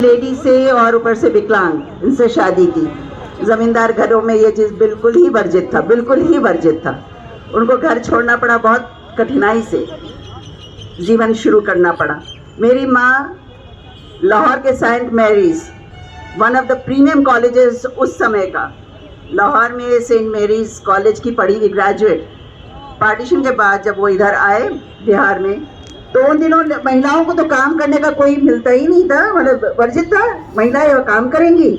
Lady से और ऊपर से विकलांग, इनसे शादी की। जमींदार घरों में ये चीज़ बिल्कुल ही वर्जित था, बिल्कुल ही वर्जित था। उनको घर छोड़ना पड़ा, बहुत कठिनाई से जीवन शुरू करना पड़ा। मेरी माँ लाहौर के Saint Mary's, one of the premium colleges उस समय का, लाहौर में सेंट मैरीज कॉलेज की पढ़ी हुई ग्रेजुएट। पार्टीशन के बाद जब वो इधर आए बिहार में, तो उन दिनों महिलाओं को तो काम करने का कोई मिलता ही नहीं था, मतलब वर्जित था। महिलाएं वो काम करेंगी,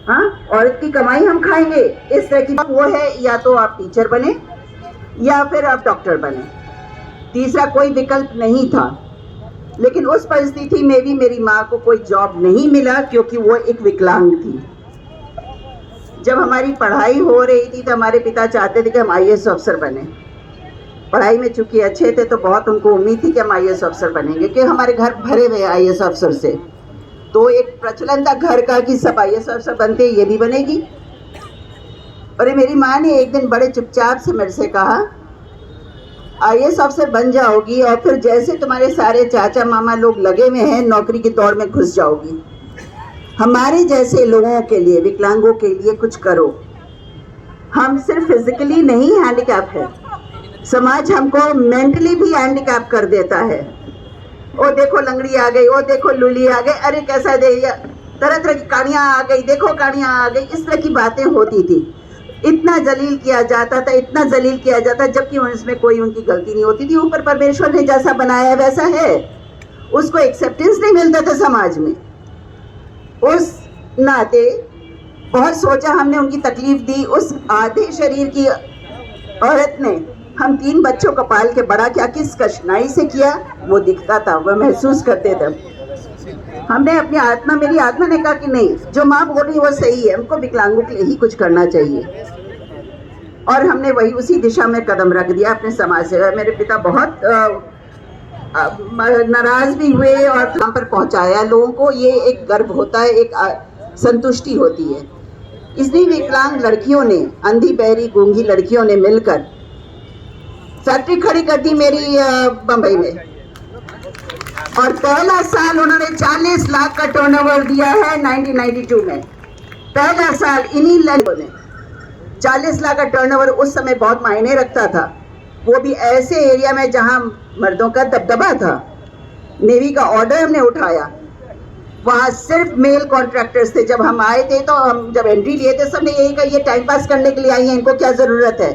हाँ, औरत की कमाई हम खाएंगे, इस तरह की वो है। या तो आप टीचर बने या फिर आप डॉक्टर बने, तीसरा कोई विकल्प नहीं था। लेकिन उस परिस्थिति में भी मेरी माँ को कोई जॉब नहीं मिला क्योंकि वो एक विकलांग थी। जब हमारी पढ़ाई हो रही थी तो हमारे पिता चाहते थे कि हम IAS अफसर बने। पढ़ाई में चूंकि अच्छे थे तो बहुत उनको उम्मीद थी कि हम IAS अफसर बनेंगे, क्योंकि हमारे घर भरे हुए IAS अफसर से। तो एक प्रचलन था घर का कि सब IAS अफसर बनते, ये भी बनेगी। और मेरी माँ ने एक दिन बड़े चुपचाप से मेरे से कहा, IAS अफसर बन जाओगी और फिर जैसे तुम्हारे सारे चाचा मामा लोग लगे हुए हैं नौकरी की दौड़ में घुस जाओगी। हमारे जैसे लोगों के लिए, विकलांगों के लिए कुछ करो। हम सिर्फ फिजिकली नहीं हैंडीकैप है, समाज हमको मेंटली भी हैंडीकैप कर देता है। ओ देखो लंगड़ी आ गई, ओ देखो लूली आ गई, अरे कैसा दे, तरह तरह की कहानियाँ आ गई, देखो कहानियाँ आ गई, इस तरह की बातें होती थी। इतना जलील किया जाता था, इतना जलील किया जाता, जबकि उसमें कोई उनकी गलती नहीं होती थी। ऊपर परमेश्वर ने जैसा बनाया वैसा है, उसको एक्सेप्टेंस नहीं मिलता था समाज में। उस नाते बहुत सोचा हमने, उनकी तकलीफ दी। उस आधे शरीर की औरत ने हम 3 बच्चों को पाल के बड़ा किया, किस कठिनाई से किया वो दिखता था, वो महसूस करते थे। हमने अपनी आत्मा, मेरी आत्मा ने कहा कि नहीं, जो माँ बोल रही है वो सही है, हमको विकलांगों के लिए ही कुछ करना चाहिए। और हमने वही उसी दिशा में कदम रख दिया अपने समाज से। मेरे पिता बहुत नाराज भी हुए और काम पर पहुंचाया लोगों को। ये एक गर्व होता है, एक संतुष्टि होती है। इसलिए विकलांग लड़कियों ने, अंधी बहरी गूंगी लड़कियों ने मिलकर फैक्ट्री खड़ी कर दी मेरी बंबई में। और पहला साल उन्होंने 40 लाख का टर्नओवर दिया है 1992 में। पहला साल इन्हीं लड़कों ने 40 लाख का टर्नओवर, उस समय बहुत मायने रखता था। वो भी ऐसे एरिया में जहां मर्दों का दबदबा था। नेवी का ऑर्डर हमने उठाया, वहाँ सिर्फ मेल कॉन्ट्रैक्टर्स थे। जब हम आए थे तो हम जब एंट्री लिए थे, सबने यही कहा, ये टाइम पास करने के लिए आई हैं, इनको क्या ज़रूरत है,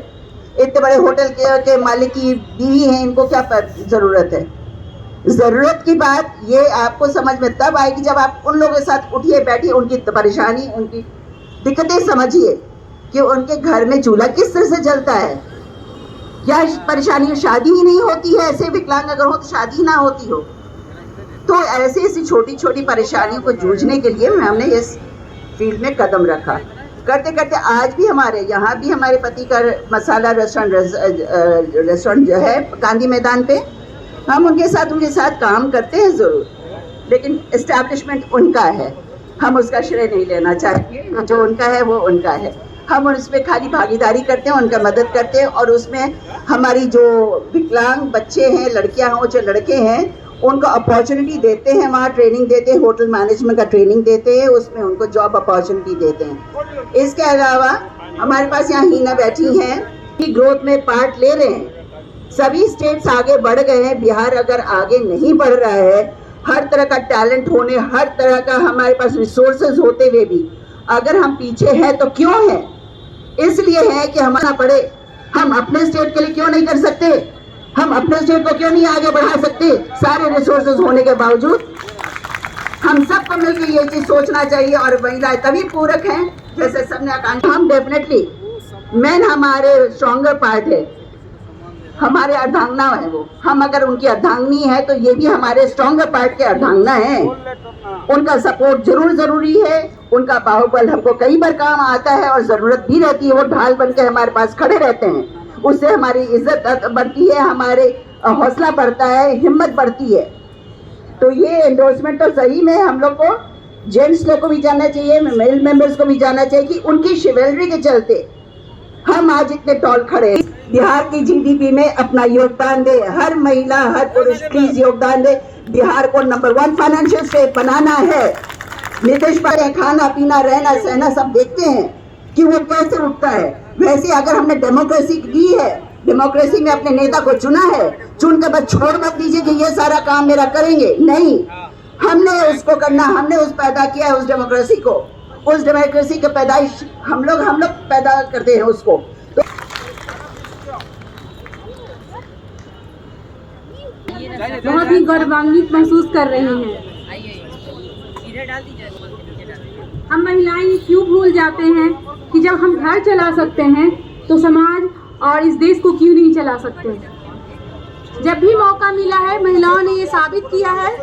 इतने बड़े होटल के मालिक की बीवी हैं, इनको क्या ज़रूरत है। ज़रूरत की बात ये आपको समझ में तब आएगी जब आप उन लोगों के साथ उठिए बैठिए, उनकी परेशानी, उनकी दिक्कतें समझिए कि उनके घर में चूल्हा किस तरह से जलता है, क्या परेशानी, शादी ही नहीं होती है। ऐसे विकलांग अगर हो तो शादी ना होती हो। तो ऐसी छोटी छोटी परेशानियों को जूझने के लिए हमने इस फील्ड में कदम रखा। करते करते आज भी हमारे यहाँ भी हमारे पति का मसाला रेस्टोरेंट जो है गांधी मैदान पे, हम उनके साथ काम करते हैं ज़रूर, लेकिन इस्टेब्लिशमेंट उनका है, हम उसका श्रेय नहीं लेना चाहेंगे। जो उनका है वो उनका है, हम उसमें खाली भागीदारी करते हैं, उनका मदद करते हैं। और उसमें हमारी जो विकलांग बच्चे हैं, लड़कियां हों जो लड़के हैं, उनको अपॉर्चुनिटी देते हैं, वहाँ ट्रेनिंग देते हैं, होटल मैनेजमेंट का ट्रेनिंग देते हैं, उसमें उनको जॉब अपॉर्चुनिटी देते हैं। इसके अलावा हमारे पास यहाँ हीना बैठी हैं कि ग्रोथ में पार्ट ले रहे हैं। सभी स्टेट्स आगे बढ़ गए हैं, बिहार अगर आगे नहीं बढ़ रहा है, हर तरह का टैलेंट होने, हर तरह का हमारे पास रिसोर्सेज होते हुए भी अगर हम पीछे हैं तो क्यों है? इसलिए है कि हमारा पड़े। हम अपने स्टेट के लिए क्यों नहीं कर सकते? हम अपने स्टेट को क्यों नहीं आगे बढ़ा सकते? सारे रिसोर्सेज होने के बावजूद हम सबको मिलकर ये चीज सोचना चाहिए। और महिलाएं तभी पूरक हैं जैसे सबने आकांक्षा। हम डेफिनेटली मेन हमारे स्ट्रॉन्गर पार्ट है, हमारे अर्धांगना है वो। हम अगर उनकी अर्धांगनी है तो ये भी हमारे स्ट्रॉन्गर पार्ट के अर्धांगना है। उनका सपोर्ट जरूर जरूरी है, उनका बाहुबल हमको कई बार काम आता है और ज़रूरत भी रहती है। वो ढाल बन के हमारे पास खड़े रहते हैं, उससे हमारी इज्जत बढ़ती है, हमारे हौसला बढ़ता है, हिम्मत बढ़ती है। तो ये एंडोर्समेंट तो सही में हम लोग को, जेंट्स लोग को भी जानना चाहिए, मेल मेंबर्स को भी जानना चाहिए कि उनकी शिवेलरी के चलते हम आज इतने टॉल खड़े। बिहार की GDP में अपना योगदान दे, हर महिला हर पुरुष प्लीज योगदान दे। बिहार को नंबर 1 फाइनेंशियल स्टेट बनाना है। नीतीश कुमार खाना पीना रहना सहना सब देखते हैं कि वो कैसे उठता है। वैसे अगर हमने डेमोक्रेसी की है, डेमोक्रेसी में अपने नेता को चुना है, चुन के बाद छोड़ मत दीजिए कि ये सारा काम मेरा करेंगे, नहीं, हमने उसको करना, हमने उस पैदा किया है उस डेमोक्रेसी को, उस डेमोक्रेसी की पैदाइश हम लोग पैदा करते हैं उसको। तो बहुत ही गौरवान्वित महसूस कर रहे हैं। हम महिलाएं ये क्यों भूल जाते हैं कि जब हम घर चला सकते हैं तो समाज और इस देश को क्यों नहीं चला सकते। जब भी मौका मिला है महिलाओं ने ये साबित किया है